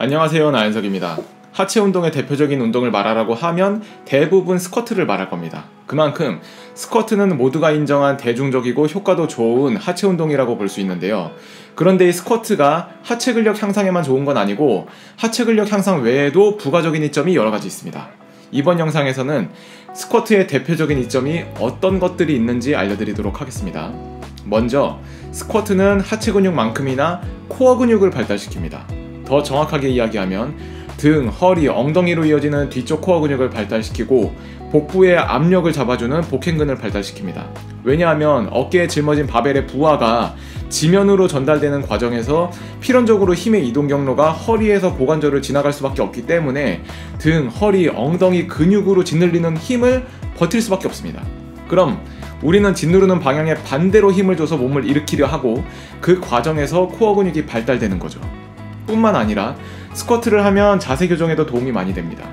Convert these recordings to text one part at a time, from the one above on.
안녕하세요, 나연석입니다. 하체 운동의 대표적인 운동을 말하라고 하면 대부분 스쿼트를 말할 겁니다. 그만큼 스쿼트는 모두가 인정한 대중적이고 효과도 좋은 하체 운동이라고 볼 수 있는데요. 그런데 이 스쿼트가 하체 근력 향상에만 좋은 건 아니고 하체 근력 향상 외에도 부가적인 이점이 여러 가지 있습니다. 이번 영상에서는 스쿼트의 대표적인 이점이 어떤 것들이 있는지 알려드리도록 하겠습니다. 먼저 스쿼트는 하체 근육만큼이나 코어 근육을 발달시킵니다. 더 정확하게 이야기하면 등, 허리, 엉덩이로 이어지는 뒤쪽 코어 근육을 발달시키고 복부의 압력을 잡아주는 복행근을 발달시킵니다. 왜냐하면 어깨에 짊어진 바벨의 부하가 지면으로 전달되는 과정에서 필연적으로 힘의 이동 경로가 허리에서 고관절을 지나갈 수밖에 없기 때문에 등, 허리, 엉덩이 근육으로 짓눌리는 힘을 버틸 수밖에 없습니다. 그럼 우리는 짓누르는 방향에 반대로 힘을 줘서 몸을 일으키려 하고 그 과정에서 코어 근육이 발달되는 거죠. 뿐만 아니라 스쿼트를 하면 자세 교정에도 도움이 많이 됩니다.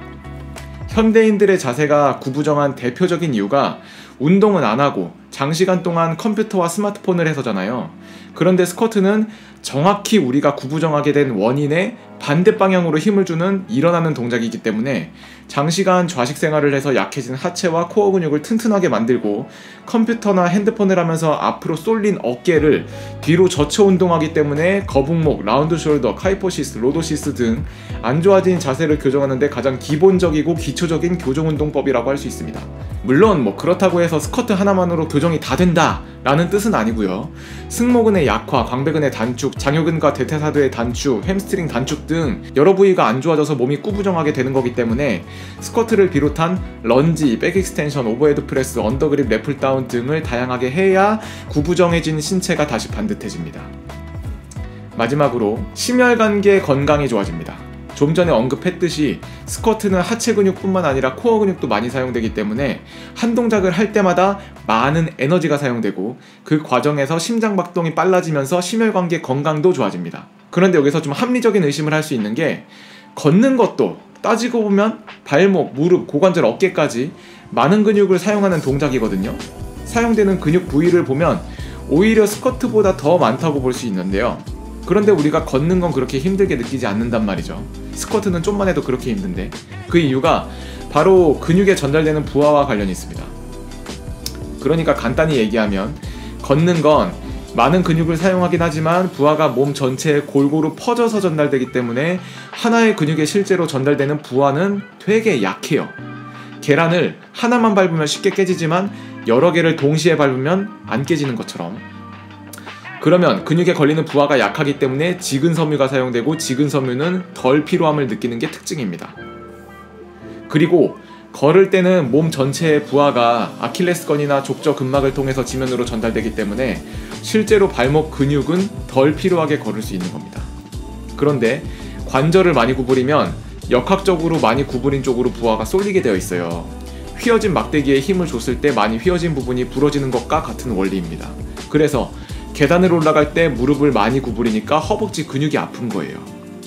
현대인들의 자세가 구부정한 대표적인 이유가 운동은 안 하고 장시간 동안 컴퓨터와 스마트폰을 해서잖아요. 그런데 스쿼트는 정확히 우리가 구부정하게 된 원인에 반대 방향으로 힘을 주는 일어나는 동작이기 때문에 장시간 좌식 생활을 해서 약해진 하체와 코어 근육을 튼튼하게 만들고 컴퓨터나 핸드폰을 하면서 앞으로 쏠린 어깨를 뒤로 젖혀 운동하기 때문에 거북목, 라운드 숄더, 카이포시스, 로도시스 등 안 좋아진 자세를 교정하는 데 가장 기본적이고 기초적인 교정 운동법이라고 할 수 있습니다. 물론 그렇다고 해서 스쿼트 하나만으로 교정이 다 된다 라는 뜻은 아니고요. 승모근의 약화, 광배근의 단축, 장요근과 대퇴사두의 단축, 햄스트링 단축 등 여러 부위가 안 좋아져서 몸이 꾸부정하게 되는 거기 때문에 스쿼트를 비롯한 런지, 백 익스텐션, 오버헤드 프레스, 언더그립, 랩풀다운 등을 다양하게 해야 구부정해진 신체가 다시 반듯해집니다. 마지막으로 심혈관계 건강이 좋아집니다. 좀 전에 언급했듯이 스쿼트는 하체 근육뿐만 아니라 코어 근육도 많이 사용되기 때문에 한 동작을 할 때마다 많은 에너지가 사용되고 그 과정에서 심장박동이 빨라지면서 심혈관계 건강도 좋아집니다. 그런데 여기서 좀 합리적인 의심을 할 수 있는 게 걷는 것도 따지고 보면 발목, 무릎, 고관절, 어깨까지 많은 근육을 사용하는 동작이거든요. 사용되는 근육 부위를 보면 오히려 스쿼트보다 더 많다고 볼 수 있는데요. 그런데 우리가 걷는 건 그렇게 힘들게 느끼지 않는단 말이죠. 스쿼트는 좀만 해도 그렇게 힘든데 그 이유가 바로 근육에 전달되는 부하와 관련이 있습니다. 그러니까 간단히 얘기하면 걷는 건 많은 근육을 사용하긴 하지만 부하가 몸 전체에 골고루 퍼져서 전달되기 때문에 하나의 근육에 실제로 전달되는 부하는 되게 약해요. 계란을 하나만 밟으면 쉽게 깨지지만 여러 개를 동시에 밟으면 안 깨지는 것처럼, 그러면 근육에 걸리는 부하가 약하기 때문에 지근섬유가 사용되고 지근섬유는 덜 피로함을 느끼는 게 특징입니다. 그리고 걸을 때는 몸 전체의 부하가 아킬레스건이나 족저 근막을 통해서 지면으로 전달되기 때문에 실제로 발목 근육은 덜 피로하게 걸을 수 있는 겁니다. 그런데 관절을 많이 구부리면 역학적으로 많이 구부린 쪽으로 부하가 쏠리게 되어 있어요. 휘어진 막대기에 힘을 줬을 때 많이 휘어진 부분이 부러지는 것과 같은 원리입니다. 그래서 계단을 올라갈 때 무릎을 많이 구부리니까 허벅지 근육이 아픈 거예요.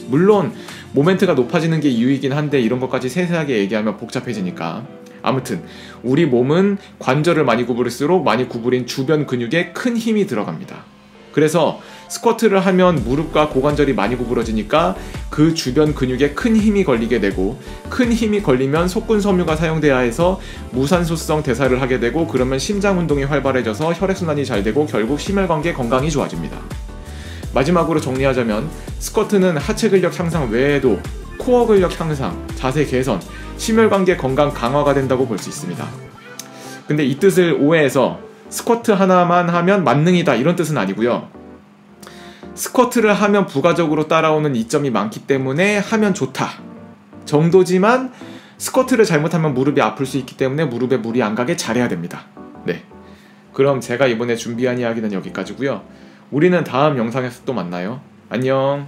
물론 모멘트가 높아지는 게 이유이긴 한데 이런 것까지 세세하게 얘기하면 복잡해지니까. 아무튼 우리 몸은 관절을 많이 구부릴수록 많이 구부린 주변 근육에 큰 힘이 들어갑니다. 그래서 스쿼트를 하면 무릎과 고관절이 많이 구부러지니까 그 주변 근육에 큰 힘이 걸리게 되고, 큰 힘이 걸리면 속근섬유가 사용돼야 해서 무산소성 대사를 하게 되고, 그러면 심장 운동이 활발해져서 혈액순환이 잘 되고 결국 심혈관계 건강이 좋아집니다. 마지막으로 정리하자면 스쿼트는 하체 근력 향상 외에도 코어 근력 향상, 자세 개선, 심혈관계 건강 강화가 된다고 볼 수 있습니다. 근데 이 뜻을 오해해서 스쿼트 하나만 하면 만능이다 이런 뜻은 아니고요. 스쿼트를 하면 부가적으로 따라오는 이점이 많기 때문에 하면 좋다 정도지만, 스쿼트를 잘못하면 무릎이 아플 수 있기 때문에 무릎에 무리 안 가게 잘해야 됩니다. 네, 그럼 제가 이번에 준비한 이야기는 여기까지고요. 우리는 다음 영상에서 또 만나요. 안녕.